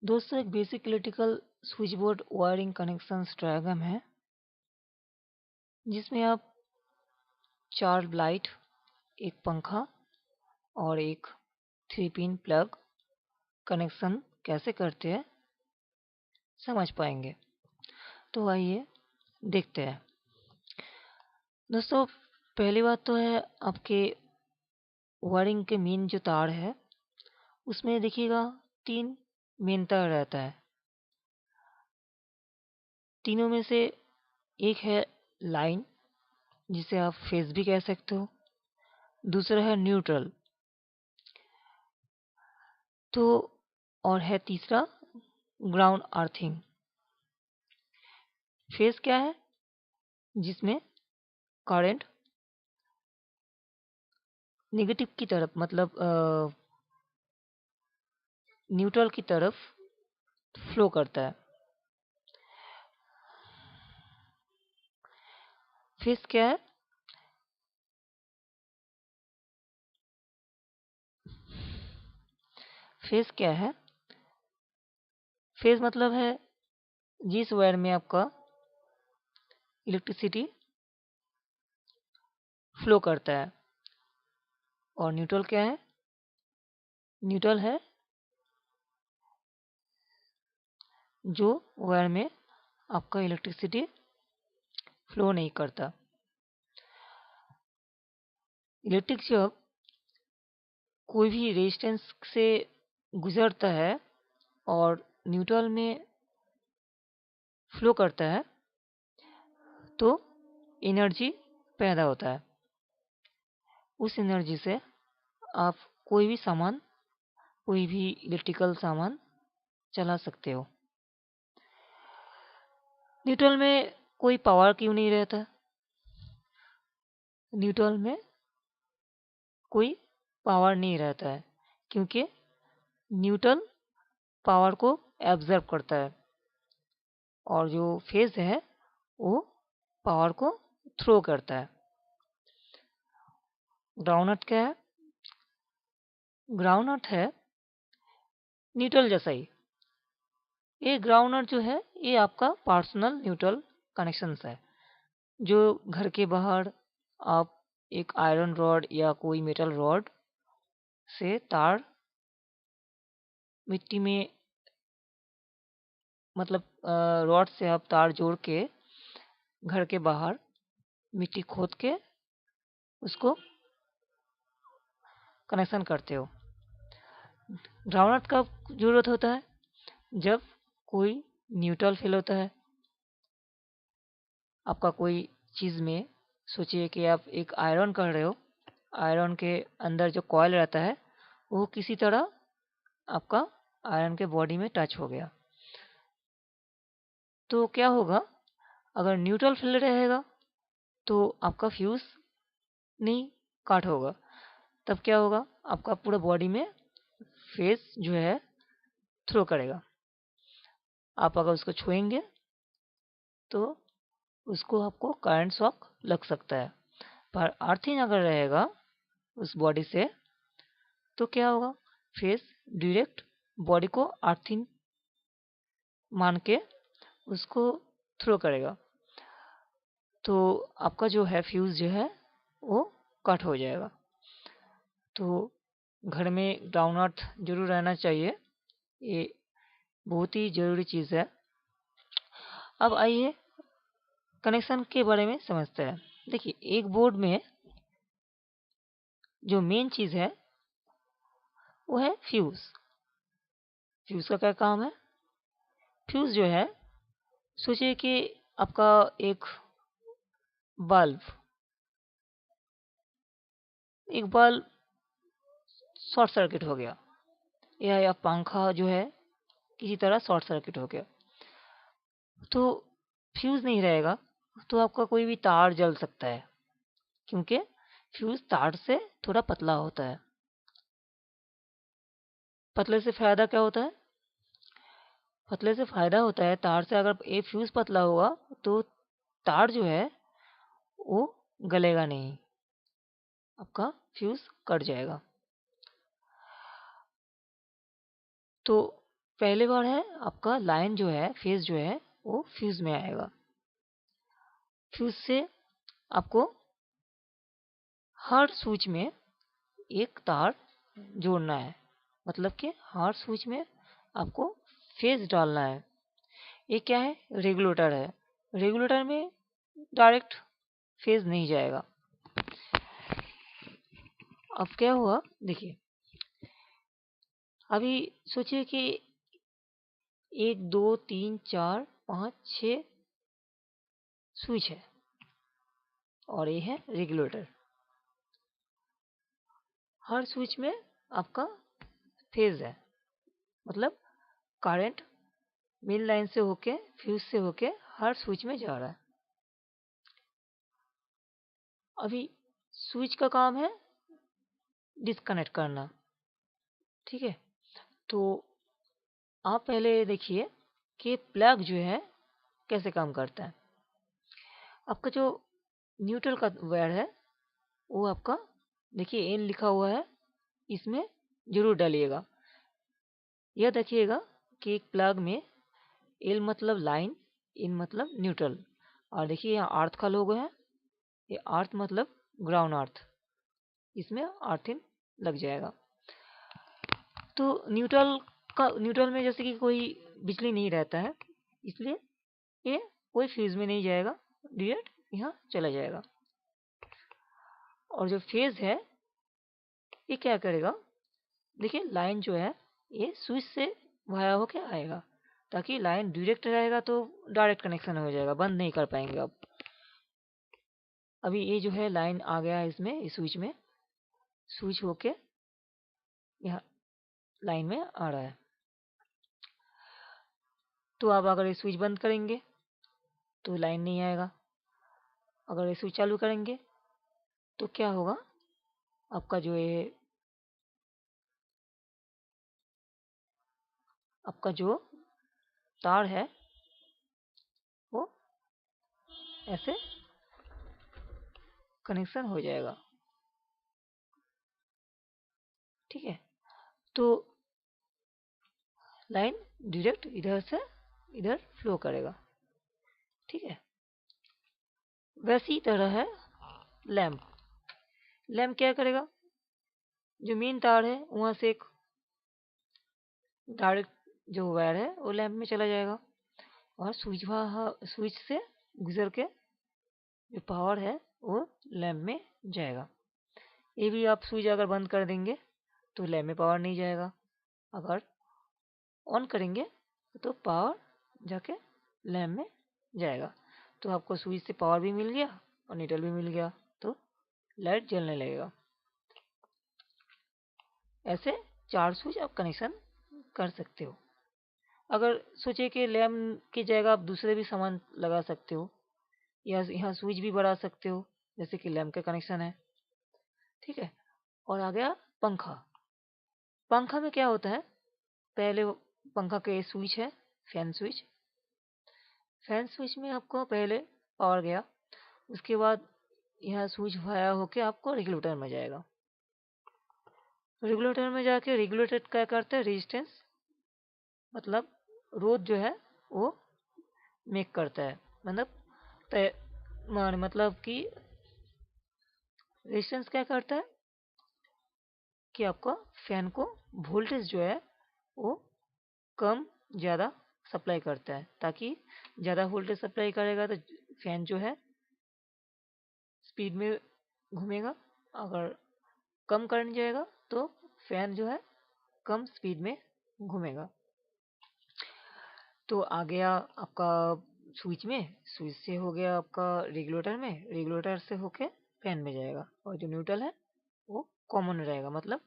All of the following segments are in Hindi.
दोस्तों एक basic electrical switch board wiring connections diagram है जिसमें आप 4 लाइट, एक पंखा और एक 3 पिन प्लग कनेक्शन कैसे करते हैं समझ पाएंगे। तो आइए देखते हैं। दोस्तों पहली बात तो है आपके वायरिंग के मेन जो तार है उसमें देखिएगा 3 मेन तार रहता है। तीनों में से एक है लाइन जिसे आप फेज भी कह सकते हो, दूसरा है न्यूट्रल, तो और है तीसरा ग्राउंड अर्थिंग। फेज क्या है? जिसमें करंट नेगेटिव की तरफ मतलब न्यूट्रल की तरफ फ्लो करता है। फेज क्या है? फेज क्या है? फेज मतलब है जिस वायर में आपका इलेक्ट्रिसिटी फ्लो करता है। और न्यूट्रल क्या है? न्यूट्रल है जो वायर में आपका इलेक्ट्रिसिटी फ्लो नहीं करता। इलेक्ट्रिक जब कोई भी रेजिस्टेंस से गुजरता है और न्यूट्रल में फ्लो करता है तो एनर्जी पैदा होता है। उस एनर्जी से आप कोई भी सामान, कोई भी इलेक्ट्रिकल सामान चला सकते हो। न्यूट्रल में कोई पावर क्यों नहीं रहता? न्यूट्रल में कोई पावर नहीं रहता है क्योंकि न्यूट्रल पावर को एब्जॉर्ब करता है और जो फेज है वो पावर को थ्रो करता है। ग्राउंड क्या है? ग्राउंड है न्यूट्रल जैसा ही। ये ग्राउंड जो है ये आपका पर्सनल न्यूट्रल कनेक्शंस है। जो घर के बाहर आप एक आयरन रॉड या कोई मेटल रॉड से तार मिट्टी में मतलब रॉड से आप तार जोड़ के घर के बाहर मिट्टी खोद के उसको कनेक्शन करते हो। ग्राउंड कब जरूरत होता है? जब कोई न्यूट्रल फेल होता है। आपका कोई चीज़ में सोचिए कि आप एक आयरन कर रहे हो, आयरन के अंदर जो कॉइल रहता है वो किसी तरह आपका आयरन के बॉडी में टच हो गया तो क्या होगा? अगर न्यूट्रल फेल रहेगा तो आपका फ्यूज नहीं काट होगा। तब क्या होगा? आपका पूरा बॉडी में फेज जो है थ्रो करेगा। आप अगर उसको छुएंगे तो उसको आपको करंट शॉक लग सकता है। पर अर्थिंग अगर रहेगा उस बॉडी से तो क्या होगा? फेज डायरेक्ट बॉडी को अर्थिंग मान के उसको थ्रो करेगा तो आपका जो है फ्यूज जो है वो कट हो जाएगा। तो घर में ग्राउंड नट जरूर रहना चाहिए, ये बहुत ही ज़रूरी चीज़ है। अब आइए कनेक्शन के बारे में समझते हैं। देखिए एक बोर्ड में जो मेन चीज़ है वो है फ्यूज़। फ्यूज़ का क्या काम है? फ्यूज़ जो है सोचिए कि आपका एक बल्ब शॉर्ट सर्किट हो गया या पंखा जो है किसी तरह शॉर्ट सर्किट हो गया तो फ्यूज़ नहीं रहेगा तो आपका कोई भी तार जल सकता है क्योंकि फ्यूज़ तार से थोड़ा पतला होता है। पतले से फ़ायदा क्या होता है? पतले से फ़ायदा होता है तार से अगर एक फ्यूज़ पतला होगा तो तार जो है वो गलेगा नहीं, आपका फ्यूज़ कट जाएगा। तो पहले बार है आपका लाइन जो है, फेज जो है वो फ्यूज में आएगा। फ्यूज से आपको हर स्विच में एक तार जोड़ना है, मतलब कि हर स्विच में आपको फेज डालना है। ये क्या है? रेगुलेटर है। रेगुलेटर में डायरेक्ट फेज नहीं जाएगा। अब क्या हुआ देखिए, अभी सोचिए कि 1 2 3 4 5 6 स्विच है और ये है रेगुलेटर। हर स्विच में आपका फेज है, मतलब करंट मेन लाइन से होके फ्यूज से होके हर स्विच में जा रहा है। अभी स्विच का काम है डिस्कनेक्ट करना, ठीक है। तो आप पहले देखिए कि प्लग जो है कैसे काम करता है। आपका जो न्यूट्रल का वायर है वो आपका देखिए एन लिखा हुआ है, इसमें जरूर डालिएगा। यह देखिएगा कि एक प्लग में एल मतलब लाइन, इन मतलब न्यूट्रल, और देखिए यहाँ अर्थ का लोगो है, ये अर्थ मतलब ग्राउंड अर्थ, इसमें अर्थिंग लग जाएगा। तो न्यूट्रल में जैसे कि कोई बिजली नहीं रहता है, इसलिए ये कोई फ्यूज में नहीं जाएगा, डायरेक्ट यहाँ चला जाएगा। और जो फेज है ये क्या करेगा, देखिए लाइन जो है ये स्विच से वाया होके आएगा, ताकि लाइन डायरेक्ट रहेगा तो डायरेक्ट कनेक्शन हो जाएगा, बंद नहीं कर पाएंगे। अब अभी ये जो है लाइन आ गया है इसमें, इस स्विच में, स्विच होके यहाँ लाइन में आ रहा है। तो आप अगर ये स्विच बंद करेंगे तो लाइन नहीं आएगा, अगर ये स्विच चालू करेंगे तो क्या होगा, आपका जो ये आपका जो तार है वो ऐसे कनेक्शन हो जाएगा, ठीक है। तो लाइन डायरेक्ट इधर से इधर फ्लो करेगा, ठीक है। वैसी तरह है लैंप। लैंप क्या करेगा, जो मेन तार है वहां से एक डायरेक्ट जो वायर है वो लैंप में चला जाएगा, और स्विच से गुजर के जो पावर है वो लैंप में जाएगा। ये भी आप स्विच अगर बंद कर देंगे तो लैंप में पावर नहीं जाएगा, अगर ऑन करेंगे तो पावर जाके लैंप में जाएगा। तो आपको स्विच से पावर भी मिल गया और न्यूट्रल भी मिल गया, तो लाइट जलने लगेगा। ऐसे 4 स्विच आप कनेक्शन कर सकते हो। अगर सोचे कि लैंप की जगह आप दूसरे भी सामान लगा सकते हो, या यहाँ स्विच भी बढ़ा सकते हो, जैसे कि लैंप का कनेक्शन है, ठीक है। और आ गया पंखा। पंखा में क्या होता है, पहले पंखा के स्विच है, फैन स्विच। फैन स्विच में आपको पहले पावर गया, उसके बाद यहाँ स्विच वाया होके आपको रेगुलेटर में जाएगा। रेगुलेटर में जाके रेगुलेटर क्या करता है, रेजिस्टेंस मतलब रोध जो है वो मेक करता है, मतलब कि रेजिस्टेंस क्या करता है कि आपका फैन को वोल्टेज जो है वो कम ज़्यादा सप्लाई करता है, ताकि ज़्यादा वोल्टेज सप्लाई करेगा तो फैन जो है स्पीड में घूमेगा, अगर कम करंट जाएगा तो फैन जो है कम स्पीड में घूमेगा। तो आ गया आपका स्विच में, स्विच से हो गया आपका रेगुलेटर में, रेगुलेटर से होके फैन में जाएगा, और जो न्यूट्रल है वो कॉमन रहेगा, मतलब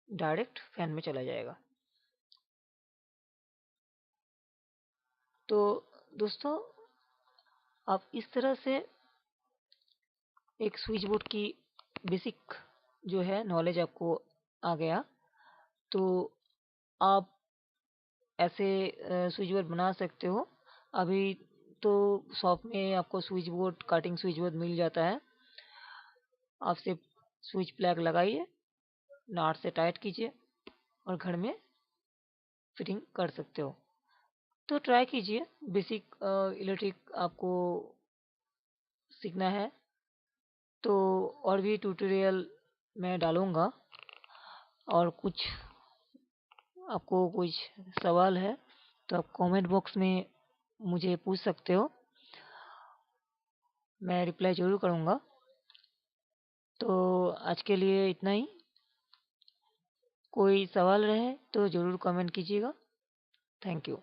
डायरेक्ट फैन में चला जाएगा। तो दोस्तों, आप इस तरह से एक स्विच बोर्ड की बेसिक जो है नॉलेज आपको आ गया। तो आप ऐसे स्विच बोर्ड बना सकते हो। अभी तो शॉप में आपको switch board, cutting switch board मिल जाता है। आप सिर्फ स्विच प्लग लगाइए, नाट से टाइट कीजिए और घर में फिटिंग कर सकते हो। तो ट्राई कीजिए, बेसिक इलेक्ट्रिक आपको सीखना है तो और भी ट्यूटोरियल मैं डालूँगा। और कुछ आपको कुछ सवाल है तो आप कमेंट बॉक्स में मुझे पूछ सकते हो, मैं रिप्लाई ज़रूर करूँगा। तो आज के लिए इतना ही। कोई सवाल रहे तो ज़रूर कमेंट कीजिएगा। Thank you.